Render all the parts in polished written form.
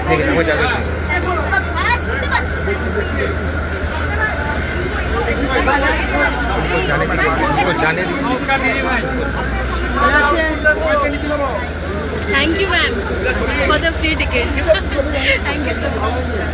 Thank you, ma'am, for the free ticket. Thank you so much.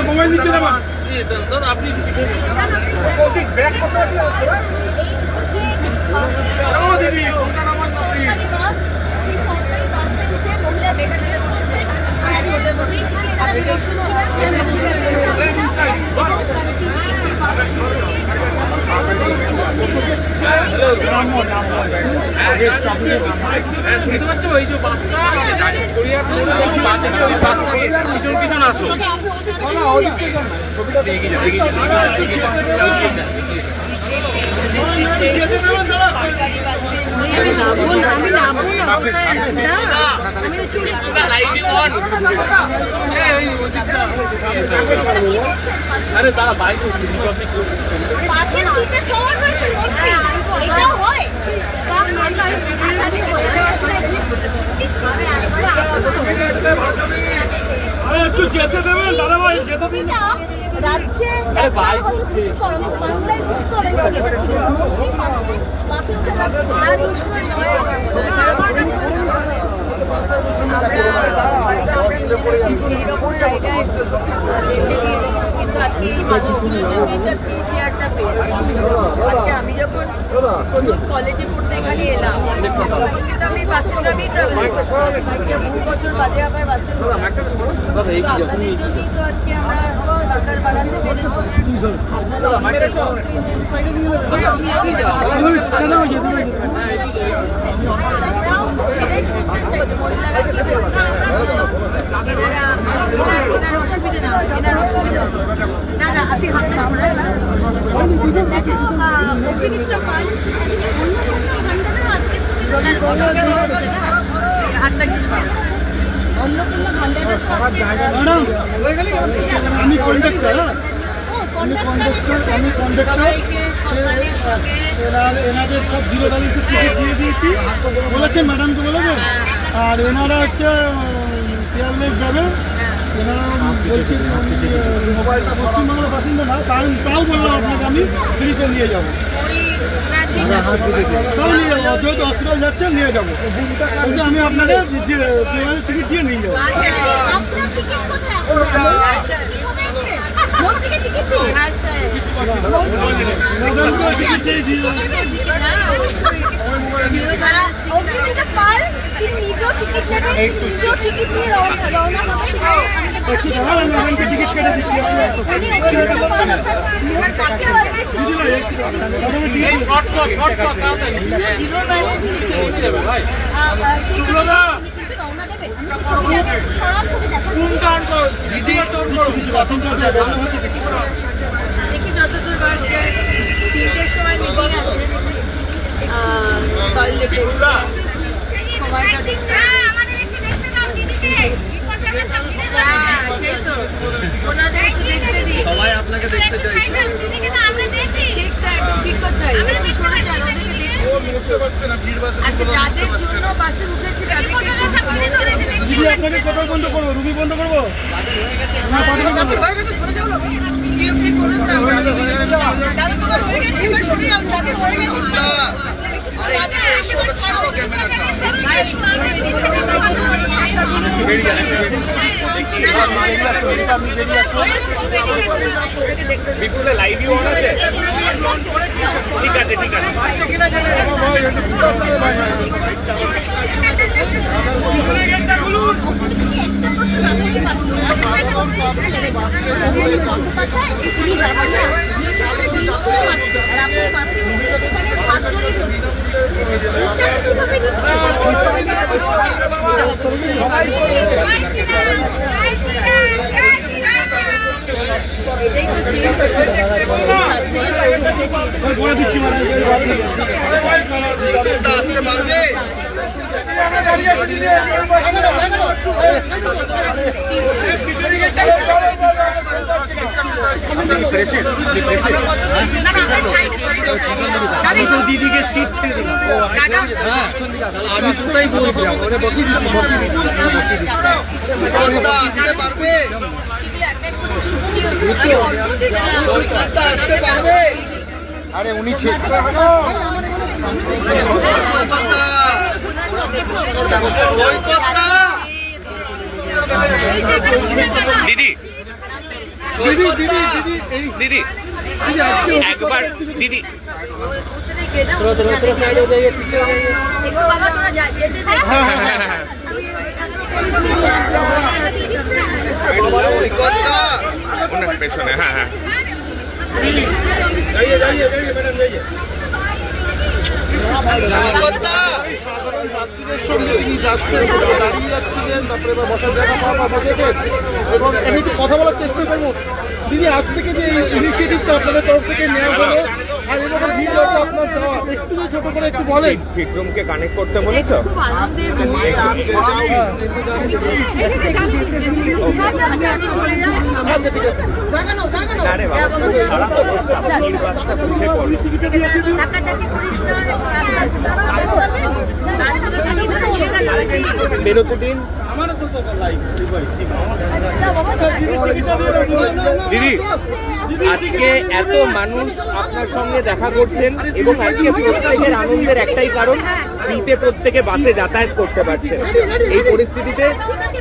Mobile নিচে দেবা আপনি দিদি ওই যে পিছনে আসো আরে তারা বাইক একটু যেতে দেবেন দাদা ভাই যেতে দিন বাংলায় আমি যখন কলেজে পড়তে এখানে এলাম কিন্তু আমি বাসে বহু বছর বাদে আবার বাসে আজকে আমরা সরকার বাড়াতে আমি কন্ডাক্টর এনাদের সব জিরো ব্যালেন্সের টিকিট দিয়ে দিয়েছি বলেছেন ম্যাডামকে বলেছেন আর এনারা হচ্ছে কেয়ারলেস যাবে এনারা বলছি পশ্চিমবাংলার বাসিন্দা না তাও বললাম আপনাকে আমি ফ্রিতে নিয়ে যাবো তাও নিয়ে যাবো যেহেতু হসপিটাল যাচ্ছে নিয়ে যাবো আমি আপনাকে টিকিট দিয়ে নিয়ে যাবো টিকিট কেটে দিচ্ছি দেখি যতদূর বাড়ছে 3টের সময় মিটিং আছে সবাই আপনাকে দেখতে চাই ঠিক কথা যাদের জন্য বাসে উঠেছি দিদি আপনাকে কোথাও বন্ধ করবো রুগী বন্ধ করবো বিপুলে লাইভই অন আছে ঠিক আছে ঠিক আছে বলে দিচ্ছি আসতে পারবে দিদিকে সিট ছেড়ে দিলাম। আমি কোথায় বলছিলাম ওরে বসিয়ে দিচ্ছি আসতে পারবে। আরে উনি দিদি দিদি একবার দিদি বাবা তোরা যেতে দে। ওনার পেছনে হ্যাঁ হ্যাঁ সাধারণ যাত্রীদের সঙ্গে তিনি যাচ্ছেন, দাঁড়িয়ে যাচ্ছিলেন, তারপরে এবার বসার জায়গা পাওয়া বসেছেন এবং আমি একটু কথা বলার চেষ্টা করবো। দিদি, আজ থেকে যে এই ইনিশিয়েটিভটা আপনাদের তরফ থেকে নেওয়া হলো আর এবার ভিড় হচ্ছে আপনার যাওয়া, একটু ছোট করে একটু বলেন। ফিটরুমকে কানেক্ট করতে বলেছো? খুব আনন্দের আচ্ছা ঠিক আছে। আরে বাবা টাকাটাকি করিস না। বেরোতে দিন দিদি। আজকে এত মানুষ আপনার সঙ্গে দেখা করছেন এবং আজকে প্রত্যেকের আনন্দের একটাই কারণ, ফ্রিতে প্রত্যেকে বাসে যাতায়াত করতে পারছেন। এই পরিস্থিতিতে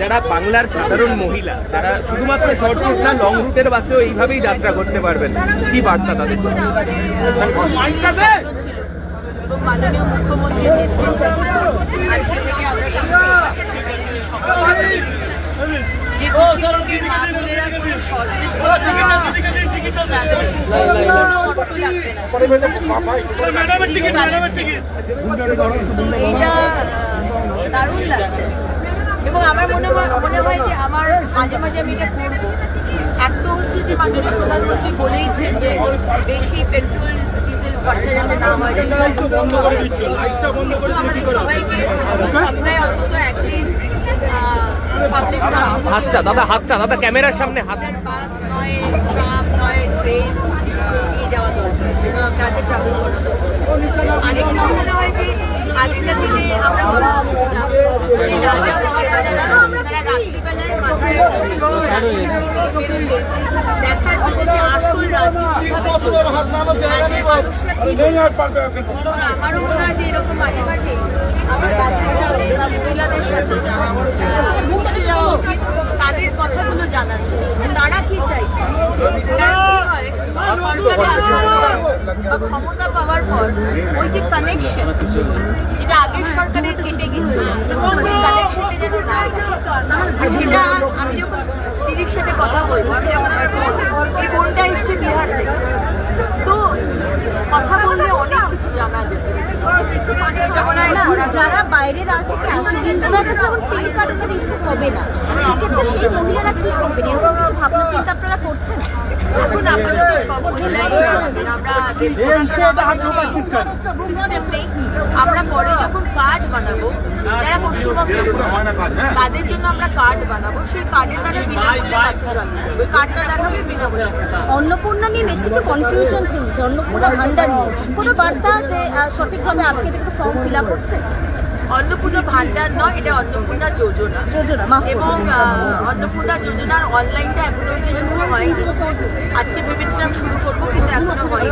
যারা বাংলার সাধারণ মহিলা, তারা শুধুমাত্র শর্ট রুট না লং রুটের বাসেও এইভাবেই যাত্রা করতে পারবেন, কি বার্তা তাদের জন্য? এবং মাননীয় মুখ্যমন্ত্রীর নেতৃত্বে আজকে থেকে আমরা যে খুশি মা বোনেরা কোনো সর্ভিস এইটা দারুণ লাগছে এবং আমার মনে হয় যে আমার মাঝে মাঝে আমি এটা করবো। একটা হচ্ছে যে মাননীয় প্রধানমন্ত্রী বলেইছেন যে বেশি পেট্রোল ডিজেল খরচা যাতে না হয়, আমাদের সবাইকে সপ্তাহে অন্তত একদিন পাবলিক হাতটা দাদা ক্যামেরার সামনে হাত। বাস নয়, ট্রাম নয়, ট্রেন নিয়ে যাওয়া দরকার, যাতে ট্রাভেল করা দরকার। আরেকটা মনে হয় যে আগেকার দিনে আমরা রাজা দেখার জন্য যে আসল আমারও মনে হয় যে এরকম মাঝে মাঝে আমার প্যাসেঞ্জারদের বা মহিলাদের সাথে বসে যাওয়া উচিত, তাদের কথাগুলো জানার জন্য তারা কি চাইছে। ক্ষমতা পাওয়ার পর ওই যে কানেকশন যেটা আগের সরকারের কেটে গেছে, ওই কানেকশনটা যেন না সেটা আমি যখন দিদির সাথে কথা বলবো, আমি যখন এই বোনটা এসছে বিহার থেকে, তো কথা বললে অনেক কিছু জানা যায়। যারা বাইরের রাজ্য থেকে আসছেন ওনাদের যেমন পেন কার্ডের ইস্যু হবে না, সেক্ষেত্রে সেই মহিলারা কি করবেন, এরকম কিছু ভাবনা চিন্তা আপনারা করছেন? এখন আপনাদের সব মহিলাই আমরা পরে যখন কার্ড বানাবো, যারা পশ্চিমবঙ্গে তাদের জন্য আমরা কার্ড বানাবো, সেই কার্ডে তারা বিনামূল্যে বাসে যাবে, ওই কার্ডটা দেখাবে বিনামূল্যে। অন্নপূর্ণা নিয়ে বেশ কিছু কনফিউশন চলছে, অন্নপূর্ণা ভান্ডার নিয়ে কোনো বার্তা যে সঠিকভাবে আজকে থেকে ফর্ম ফিল আপ হচ্ছে? অন্নপূর্ণা ভান্ডার নয়, এটা অন্নপূর্ণা যোজনা। এবং অন্নপূর্ণা যোজনার অনলাইনটা এখনো শুরু হয়নি। আজকে ভেবেছিলাম শুরু করবো, কিন্তু এখনো হয়নি।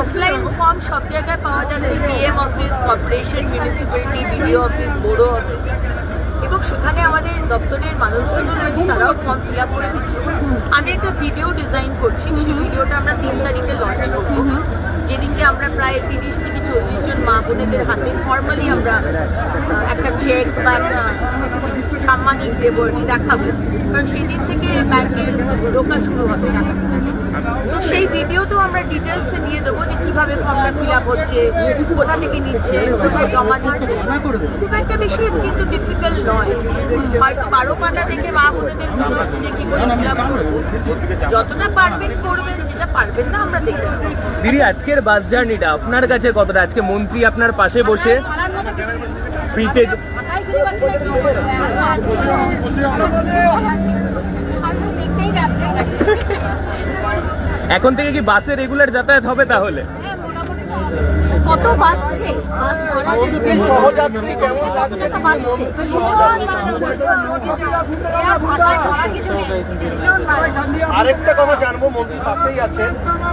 অফলাইন ফর্ম সব জায়গায় পাওয়া যাচ্ছে, DM office, corporation, municipality, BDO office, বোর্ডো অফিস, এবং সেখানে আমাদের দপ্তরের মানুষজন রয়েছে, তারাও ফর্ম ফিল আপ করে দিচ্ছে। আমি একটা ভিডিও ডিজাইন করছি, সেই ভিডিওটা আমরা 3 তারিখে লঞ্চ করবো, যেদিনকে আমরা প্রায় 30 থেকে 40 জন মা বোনেদের হাতে ফর্মালি আমরা একটা চেক বা একটা সাম্মানিক দেবো, দেখাবো, কারণ সেই দিন থেকে ব্যাংকে ঢোকা শুরু হবে টাকা। তো সেই ভিডিওতেও আমরা ডিটেলসে দিয়ে দেবো যে কীভাবে ফর্মটা ফিল আপ হচ্ছে, কোথা থেকে নিচ্ছে, কোথায় জমা দিচ্ছে। খুব একটা বেশি কিন্তু ডিফিকাল্ট নয়, হয়তো 12 পাতা থেকে মা বোনেদের মনে হচ্ছে যে কী করে ফিল আপ করবো। যতটা পারবেন করবেন, যেটা পারবেন না আমরা দেখে নেবো। দিদি, আজকের বাস জার্নিটা আপনার কাছে কতটা? আজকে মন্ত্রী আপনার পাশে বসে ফ্রিতে এখন থেকে কি বাসে রেগুলার যাতায়াত হবে তাহলে? কত বাজছে বাস ভাড়া মন্ত্রী সহযাত্রী কেমন লাগছে দিদি? মন্ত্রী আরেকটা কথা জানবো, মন্ত্রী পাশেই আছেন,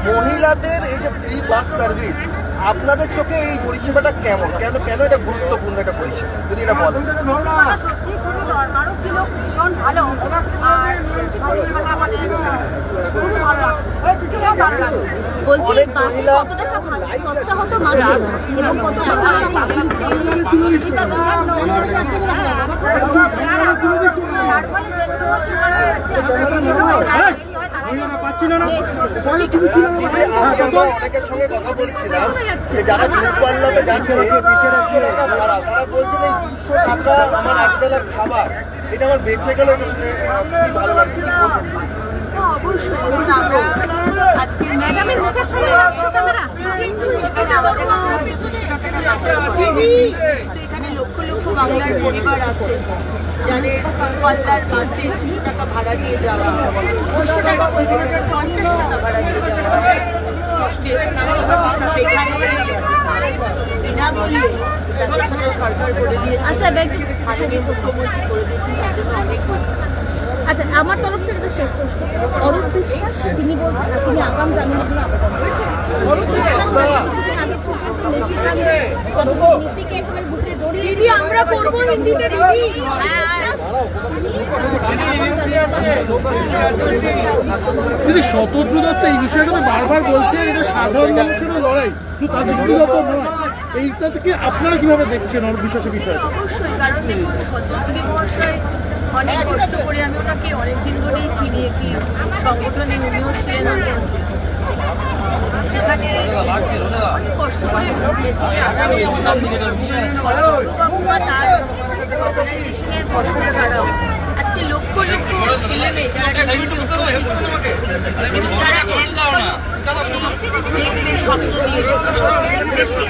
মহিলাদের এই যে ফ্রি বাস সার্ভিস আপনাদের চোখে এই পরিষেবাটা কেমন, কেন কেন এটা গুরুত্বপূর্ণ একটা পরিষেবা যদি এটা বলেন? সত্যি খুবই দরকারও ছিল, ভীষণ ভালো। আর পরিষেবাটা আমাদের খুবই ভালো লাগছে, খুব ভালো লাগছে। বলছি অনেক বাসে মহিলা- কত টাকা ভাড়া খরচা হতো মাসে এবং কত টাকা দিদি, আজকে আমরা অনেকের সঙ্গে কথা বলছিলাম যে যারা দূরপাল্লাতে যাচ্ছে 200 টাকা ভাড়া, তারা বলছেন এই 200 টাকা আমার একবেলার খাবার, এটা আমার বেঁচে গেল, এটা শুনে খুবই ভালো লাগছে। কি বলবেন? অবশ্যই দেখুন, আমরা আজকে ম্যাডামের মুখের সামনে সেখানে আমাদের কাছে হয়তো 200 টাকাটা টাকা আছে। তো এখানে লক্ষ লক্ষ বাংলার পরিবার আছে যাদের পাল্লার বাসে 200 টাকা ভাড়া দিয়ে যাওয়া, 200 টাকা বলতে 50 টাকা ভাড়া দিয়ে যাওয়া কষ্টে, সেখানে বিনামূল্যে ব্যবস্থা সরকার করে দিয়েছে। আচ্ছা, মাননীয় মুখ্যমন্ত্রী করে দিয়েছেন, তার জন্য অনেক ধন্যবাদ। আচ্ছা, আমার তরফ থেকে একটা শেষ প্রশ্ন। অরূপ বিশ্বাস তিনি বলছেন তিনি আগাম জামিনের জন্য আবেদন করেছেন। অরূপ বিশ্বাস কিছুদিন আগে পর্যন্ত মেসিকে একেবারে বুকে জড়িয়ে দিদি আমরা করবো হিন্দিতে দিদি। দিদি, শতদ্রু দত্ত এই বিষয়টা তো বারবার বলছেন, এটা সাধারণ মানুষেরও লড়াই, শুধু তাদের দত্ত নয়। এইটা থেকে আপনারা কিভাবে দেখছেন অরূপ বিশ্বাসের বিষয়টা? অবশ্যই, কারণ দেখুন শতদ্রী মহাশয় অনেক কষ্ট করে, আমি ওনাকে অনেকদিন ধরেই চিনি, একটি সংগঠনে উনিও ছিলেন, আমিও ছিলাম। সেখানে অনেক কষ্ট করে মেসিকে আগামী তার অর্গানাইজেশনের কষ্ট ছাড়াও আজকে লক্ষ লক্ষ ছেলে মেয়ে যারা সেখানে উপস্থিত ছিল এবং যারা দেখবে স্বপ্ন নিয়ে এসেছে মেসি